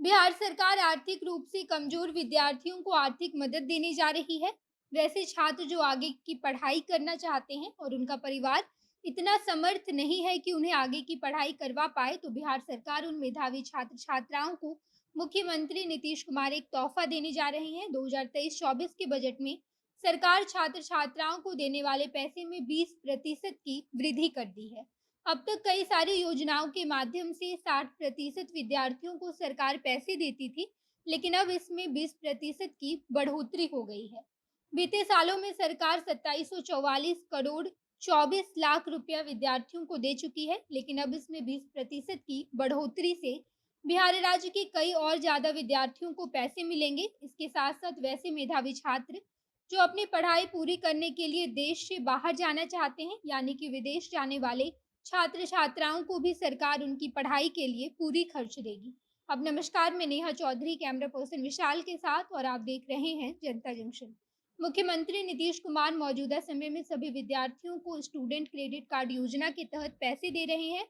बिहार सरकार आर्थिक रूप से कमजोर विद्यार्थियों को आर्थिक मदद देने जा रही है। वैसे छात्र जो आगे की पढ़ाई करना चाहते हैं और उनका परिवार इतना समर्थ नहीं है कि उन्हें आगे की पढ़ाई करवा पाए, तो बिहार सरकार उन मेधावी छात्र छात्राओं को मुख्यमंत्री नीतीश कुमार एक तोहफा देने जा रहे हैं। 2023-24 के बजट में सरकार छात्र छात्राओं को देने वाले पैसे में 20% की वृद्धि कर दी है। अब तक कई सारी योजनाओं के माध्यम से 60% विद्यार्थियों को सरकार पैसे देती थी, लेकिन अब इसमें 20% की बढ़ोतरी हो गई है। बीते सालों में सरकार 2744 करोड़ 24 लाख रुपया विद्यार्थियों को दे चुकी है, लेकिन अब इसमें 20% की बढ़ोतरी से बिहार राज्य के कई और ज्यादा विद्यार्थियों को पैसे मिलेंगे। इसके साथ साथ वैसे मेधावी छात्र जो अपनी पढ़ाई पूरी करने के लिए देश से बाहर जाना चाहते हैं, यानी कि विदेश जाने वाले छात्र छात्राओं को भी सरकार उनकी पढ़ाई के लिए पूरी खर्च देगी। अब नमस्कार, मैं नेहा चौधरी कैमरा पर्सन विशाल के साथ और आप देख रहे हैं जनता जंक्शन। मुख्यमंत्री नीतीश कुमार मौजूदा समय में सभी विद्यार्थियों को स्टूडेंट क्रेडिट कार्ड योजना के तहत पैसे दे रहे हैं,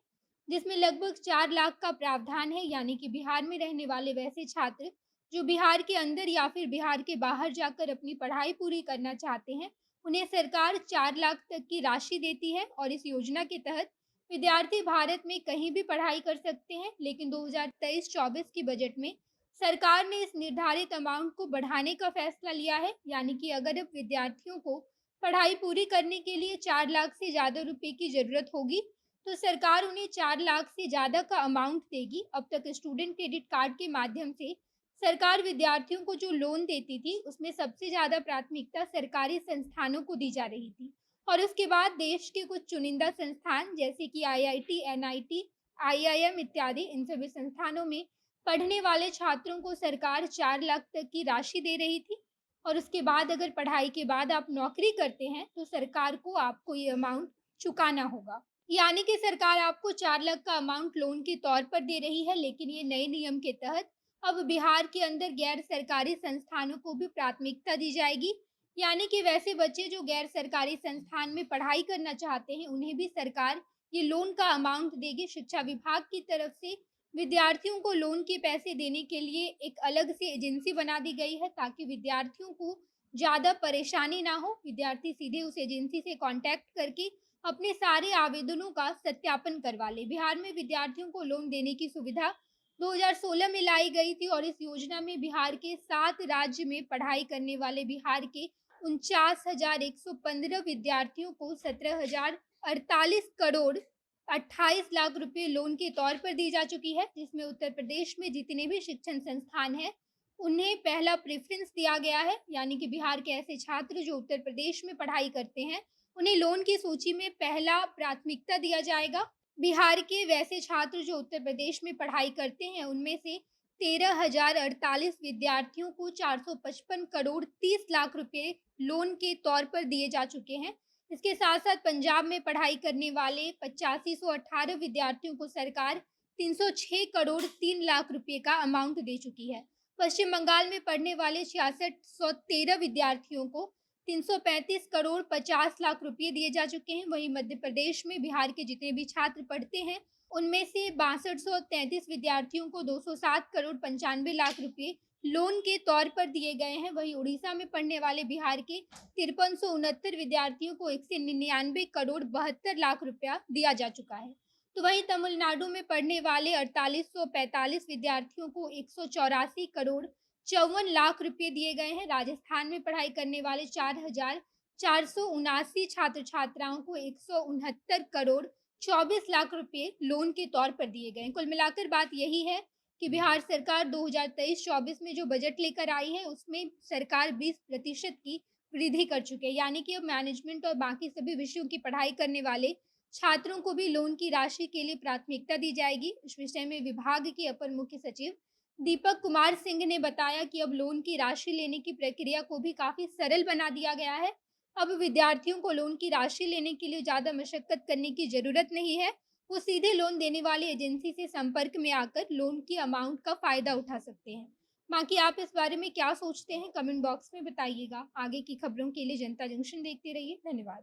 जिसमें लगभग 4 लाख का प्रावधान है। यानी कि बिहार में रहने वाले वैसे छात्र जो बिहार के अंदर या फिर बिहार के बाहर जाकर अपनी पढ़ाई पूरी करना चाहते हैं, उन्हें सरकार 4 लाख तक की राशि देती है। और इस योजना के तहत विद्यार्थी भारत में कहीं भी पढ़ाई कर सकते हैं, लेकिन 2023-24 की बजट में सरकार ने इस निर्धारित अमाउंट को बढ़ाने का फैसला लिया है। यानी कि अगर अब विद्यार्थियों को पढ़ाई पूरी करने के लिए 4 लाख से ज़्यादा रुपए की ज़रूरत होगी, तो सरकार उन्हें 4 लाख से ज़्यादा का अमाउंट देगी। अब तक स्टूडेंट क्रेडिट कार्ड के माध्यम से सरकार विद्यार्थियों को जो लोन देती थी, उसमें सबसे ज़्यादा प्राथमिकता सरकारी संस्थानों को दी जा रही थी। और उसके बाद देश के कुछ चुनिंदा संस्थान जैसे कि आईआईटी, एनआईटी, आईआईएम इत्यादि, इन सभी संस्थानों में पढ़ने वाले छात्रों को सरकार 4 लाख तक की राशि दे रही थी। और उसके बाद अगर पढ़ाई के बाद आप नौकरी करते हैं, तो सरकार को आपको ये अमाउंट चुकाना होगा। यानी कि सरकार आपको 4 लाख का अमाउंट लोन के तौर पर दे रही है, लेकिन ये नए नियम के तहत अब बिहार के अंदर गैर सरकारी संस्थानों को भी प्राथमिकता दी जाएगी। यानी कि वैसे बच्चे जो गैर सरकारी संस्थान में पढ़ाई करना चाहते हैं, उन्हें भी सरकार ये लोन का अमाउंट देगी। शिक्षा विभाग की तरफ से विद्यार्थियों को लोन के पैसे देने के लिए एक अलग से एजेंसी बना दी गई है, ताकि विद्यार्थियों को ज़्यादा परेशानी ना हो। विद्यार्थी सीधे उस एजेंसी से कांटेक्ट करके अपने सारे आवेदनों का सत्यापन करवा ले। बिहार में विद्यार्थियों को लोन देने की सुविधा 2016 में लाई गई थी, और इस योजना में बिहार के 7 राज्य में पढ़ाई करने वाले बिहार के 49,115 विद्यार्थियों को 17,048 करोड़ 28 लाख रुपए लोन के तौर पर दी जा चुकी है, जिसमें उत्तर प्रदेश में जितने भी शिक्षण संस्थान हैं, उन्हें पहला प्रेफरेंस दिया गया है। यानी कि बिहार के ऐसे छात्र जो उत्तर प्रदेश में पढ़ाई करते हैं, उन्हें लोन की सूची में पहला प्राथमिकता दिया जाएगा। बिहार के वैसे छात्र जो उत्तर प्रदेश में पढ़ाई करते हैं, उनमें से 13,048 विद्यार्थियों को 455 करोड़ 30 लाख रुपए लोन के तौर पर दिए जा चुके हैं। इसके साथ साथ पंजाब में पढ़ाई करने वाले 8518 विद्यार्थियों को सरकार 306 करोड़ 3 लाख रुपए का अमाउंट दे चुकी है। पश्चिम बंगाल में पढ़ने वाले 6613 विद्यार्थियों को 335 करोड़ 50 लाख रुपए दिए जा चुके हैं। वहीं मध्य प्रदेश में बिहार के जितने भी छात्र पढ़ते हैं, उनमें से 6233 विद्यार्थियों को 207 करोड़ 95 लाख रुपए लोन के तौर पर दिए गए हैं। वहीं उड़ीसा में पढ़ने वाले बिहार के 5369 विद्यार्थियों को 199 करोड़ 72 लाख रुपया दिया जा चुका है। तो वहीं तमिलनाडु में पढ़ने वाले 4845 विद्यार्थियों को 184 करोड़ 54 लाख रुपए दिए गए हैं। राजस्थान में पढ़ाई करने वाले 4,479 छात्र छात्राओं को 169 करोड़ 24 लाख रुपए लोन के तौर पर दिए गए हैं। कुल मिलाकर बात यही है कि बिहार सरकार 2023-24 में जो बजट लेकर आई है, उसमें सरकार 20% की वृद्धि कर चुकी है। यानी कि अब मैनेजमेंट और बाकी सभी विषयों की पढ़ाई करने वाले छात्रों को भी लोन की राशि के लिए प्राथमिकता दी जाएगी। इस विषय में विभाग के अपर मुख्य सचिव दीपक कुमार सिंह ने बताया कि अब लोन की राशि लेने की प्रक्रिया को भी काफ़ी सरल बना दिया गया है। अब विद्यार्थियों को लोन की राशि लेने के लिए ज़्यादा मशक्कत करने की ज़रूरत नहीं है। वो सीधे लोन देने वाली एजेंसी से संपर्क में आकर लोन की अमाउंट का फ़ायदा उठा सकते हैं। बाकी आप इस बारे में क्या सोचते हैं, कमेंट बॉक्स में बताइएगा। आगे की खबरों के लिए जनता जंक्शन देखते रहिए। धन्यवाद।